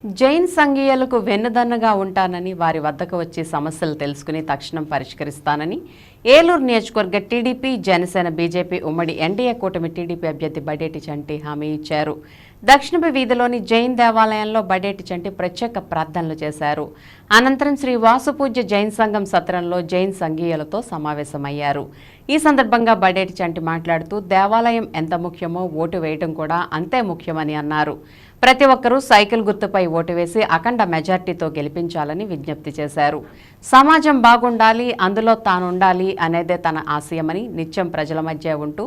జైన్ సంఘీయులకు వెన్నుదన్నుగా ఉంటానని వారి వద్దకు వచ్చి సమస్యలు తెలుసుకుని తక్షణం పరిష్కరిస్తానని ఏలూరు నియోజకవర్గ టీడీపీ జనసేన బీజేపీ ఉమ్మడి ఎన్డీఏ కూటమి టీడీపీ అభ్యర్థి బడేటి చంటి హామీ ఇచ్చారు. దక్షిణపు వీధిలోని జైన్ దేవాలయంలో బడేటి చంటి ప్రత్యేక ప్రార్థనలు చేశారు. అనంతరం శ్రీ వాసుపూజ్య జైన్ సంఘం సత్రంలో జైన్ సంఘీయులతో సమావేశమయ్యారు. ఈ సందర్భంగా బడేటి చంటి మాట్లాడుతూ దేవాలయం ఎంత ముఖ్యమో ఓటు వేయడం కూడా అంతే ముఖ్యమని అన్నారు. ప్రతి ఒక్కరూ సైకిల్ గుర్తుపై ఓటు వేసి అఖండ మెజార్టీతో గెలిపించాలని విజ్ఞప్తి చేశారు. సమాజం బాగుండాలి, అందులో తానుండాలి అనేదే తన ఆశయమని, నిత్యం ప్రజల మధ్య ఉంటూ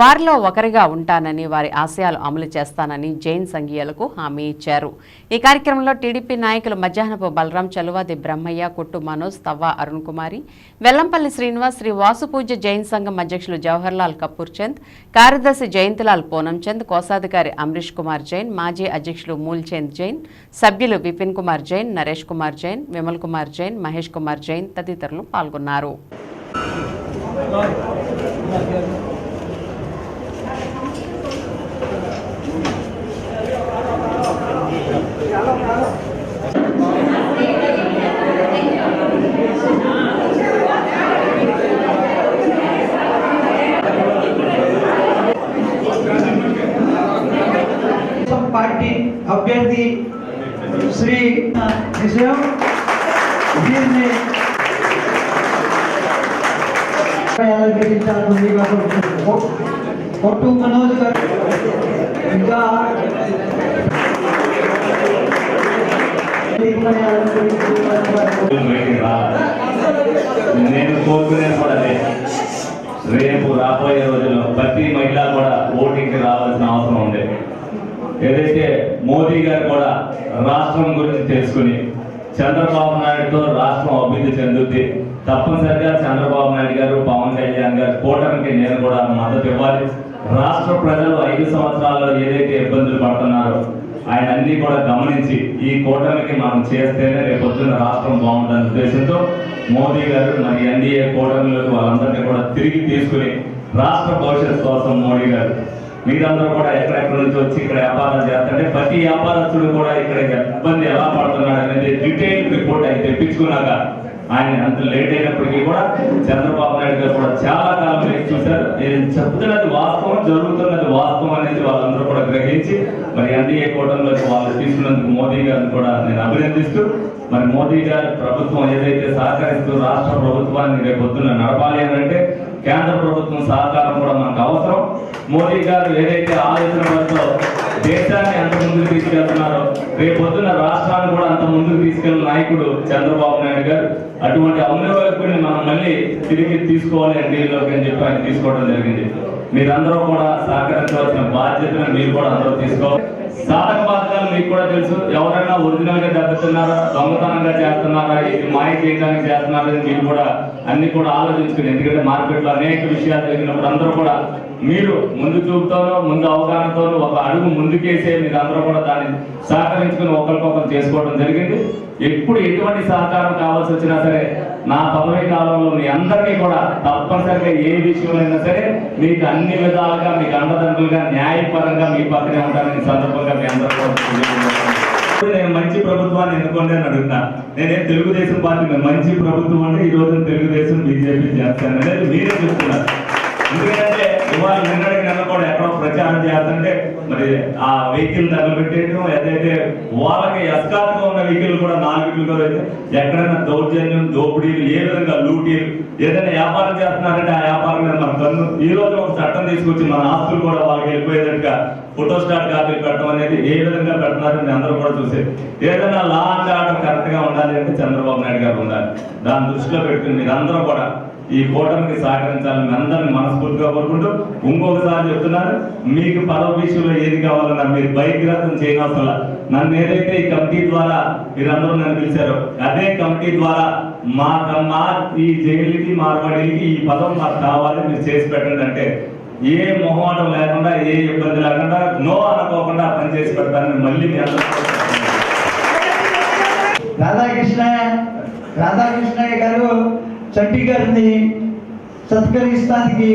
వారిలో ఒకరిగా ఉంటానని, వారి ఆశయాలు అమలు చేస్తానని జైన్ సంఘీయులకు హామీ ఇచ్చారు. ఈ కార్యక్రమంలో టీడీపీ నాయకులు మధ్యాహ్నపు బలరాం, చలువాది బ్రహ్మయ్య, కుట్టు మనోజ్, తవ్వ అరుణ్ కుమారి, వెల్లంపల్లి శ్రీనివాస్, శ్రీ వాసుపూజ్య జైన్ సంఘం అధ్యక్షులు జవహర్లాల్ కపూర్ చంద్, కార్యదర్శి జయంతిలాల్ పూనం చంద్, కోశాధికారి అమరీష్ కుమార్ జైన్, మాజీ అధ్యక్షులు మూల్చంద్ జైన్, సభ్యులు విపిన్ కుమార్ జైన్, నరేష్ కుమార్ జైన్, విమల్ కుమార్ జైన్, మహేష్ కుమార్ జైన్ తదితరులు పాల్గొన్నారు. पार्टी अभ्यर्थी श्री కొట్టు మనోజ్ గారు ఇంకా నేను కోరుకునేది కూడా రేపు రాబోయే రోజుల్లో ప్రతి మహిళ కూడా ఓటింగ్కి రావాల్సిన అవసరం ఉంది. ఏదైతే మోదీ గారు కూడా రాష్ట్రం గురించి తెలుసుకుని చంద్రబాబు నాయుడుతో రాష్ట్రం అభివృద్ధి చెందుద్ది, తప్పనిసరిగా చంద్రబాబు నాయుడు గారు, పవన్ కళ్యాణ్ గారు కూటమికి నేను కూడా మద్దతు ఇవ్వాలి. రాష్ట్ర ప్రజలు 5 సంవత్సరాల్లో ఏదైతే ఇబ్బందులు పడుతున్నారో ఆయన అన్ని కూడా గమనించి ఈ కూటమికి మనం చేస్తేనే రేపు పొద్దున్న రాష్ట్రం బాగుంటుందనే ఉద్దేశంతో మోదీ గారు మరి ఎన్డీఏ కూటమిలోకి వాళ్ళందరినీ కూడా తిరిగి తీసుకుని రాష్ట్ర భవిష్యత్తు కోసం మోడీ గారు మీరందరూ కూడా ఎక్కడెక్కడ నుంచి వచ్చి ఇక్కడ వ్యాపారం చేస్తుంటే ప్రతి వ్యాపారస్తుడు కూడా ఇక్కడ ఇబ్బంది ఎలా పడుతున్నాడు అనేది డీటెయిల్ రిపోర్ట్ ఆయన తెప్పించుకున్నాక ఆయన అంత లేట్ అయినప్పటికీ కూడా చంద్రబాబు నాయుడు గారు కూడా చాలా కాలం వేసి చూశారు. నేను చెప్తున్నది వాస్తవం, జరుగుతున్నది వాస్తవం అనేది వాళ్ళందరూ కూడా గ్రహించి మరి ఎన్డీఏ కూటమిలోకి వాళ్ళు తీసుకున్నందుకు మోదీ గారిని కూడా నేను అభినందిస్తూ మరి మోదీ గారి ప్రభుత్వం ఏదైతే సహకరిస్తూ రాష్ట్ర ప్రభుత్వాన్ని రేపు పొద్దున్న నడపాలి అని అంటే కేంద్ర ప్రభుత్వం సహకారం కూడా మనకు అవసరం. మోదీ గారు ఏదైతే ఆలోచనలతో దేశాన్ని అంత ముందుకు తీసుకెళ్తున్నారో రేపు పొద్దున్న రాష్ట్రాన్ని కూడా అంత ముందుకు తీసుకెళ్లిన నాయకుడు చంద్రబాబు నాయుడు గారు. అటువంటి అమలుని మనం మళ్ళీ తిరిగి తీసుకోవాలి ఎన్డీఏలోకి అని చెప్పి ఆయన తీసుకోవడం జరిగింది. మీరందరూ కూడా సహకరించవలసిన బాధ్యతను మీరు కూడా అందరూ తీసుకోవాలి. సాధక బాధకాలు మీకు కూడా తెలుసు. ఎవరైనా ఒరిజినల్ గా దెబ్బతున్నారా, దొంగతనంగా చేస్తున్నారా, ఇది మాయ చేయడానికి చేస్తున్నారా అని మీరు కూడా అన్ని కూడా ఆలోచించుకుని, ఎందుకంటే మార్కెట్లో అనేక విషయాలు జరిగినప్పుడు అందరూ కూడా మీరు ముందు చూపుతోనో ముందు అవగాహనతోనో ఒక అడుగు ముందుకేసే మీరు అందరూ కూడా దాన్ని సహకరించుకుని ఒకరికొకరు చేసుకోవడం జరిగింది. ఎప్పుడు ఎటువంటి సహకారం కావాల్సి వచ్చినా సరే నా పదవి కాలంలో మీ అందరికీ కూడా తప్పనిసరిగా ఏ విషయంలో సరే మీకు అన్ని విధాలుగా మీకు అండదండలుగా న్యాయపరంగా మీ పక్కనే ఉంటానని సందర్భంగా మీ అందరూ నేను మంచి ప్రభుత్వాన్ని ఎన్నుకోండి అని అడుగుతా. నేనేం తెలుగుదేశం పార్టీ మంచి ప్రభుత్వం అంటే ఈ రోజు తెలుగుదేశం బీజేపీ చేస్తాను అనేది మీరే చెప్తున్నారు. ఎందుకంటే ఇవాళ నిన్నటికి నిన్న కూడా ఎక్కడో ప్రచారం చేస్తుంటే మరి ఆ వెహికల్ తగలబెట్టేయడం, ఏదైతే వాళ్ళకి ఎస్కార్ట్ గా ఉన్న వెహికల్ కూడా 4 కూడా ఎక్కడైనా దౌర్జన్యం, దోపిడీలు, ఏ విధంగా లూటీలు, ఏదైనా వ్యాపారం చేస్తున్నారంటే ఆ వ్యాపారం మీద మన కన్ను. ఈ రోజు ఒక చట్టం తీసుకొచ్చి మన ఆస్తులు కూడా వాళ్ళకి వెళ్ళిపోయేటట్టుగా ఫోటో స్టాట్ కాపీలు పెట్టడం అనేది ఏ విధంగా పెడుతున్నారని అందరూ కూడా చూసేది. ఏదైనా లా అండ్ ఆర్డర్ కరెక్ట్ గా ఉండాలి అంటే చంద్రబాబు నాయుడు గారు ఉండాలి. దాన్ని దృష్టిలో పెట్టుకుని మీరందరూ కూడా ఈ కూటమికి సహకరించాలని మీ అందరినీ మనస్ఫూర్తిగా కోరుకుంటూ ఇంకొకసారి చెప్తున్నాను, మీకు పదవి విషయంలో ఏది కావాలన్నా మీరు బహిర్గతం చేయనవసరం. నన్ను ఏదైతే ఈ కమిటీ ద్వారా మీరందరూ నన్ను పిలిచారో అదే కమిటీ ద్వారా మా ఈ జైలుకి మార్వాడీలకి ఈ పదం మాకు కావాలి, మీరు చేసి పెట్టండి అంటే ఏ మొహమాటం లేకుండా, ఏ ఇబ్బంది లేకుండా, నో అనుకోకుండా పని చేసి పెడతానని మళ్ళీ మీ అందరూ. రాధాకృష్ణయ్య గారు చంటి గారిని సత్కరిస్తానికి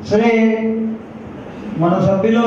శ్రీ మన సభ్యులు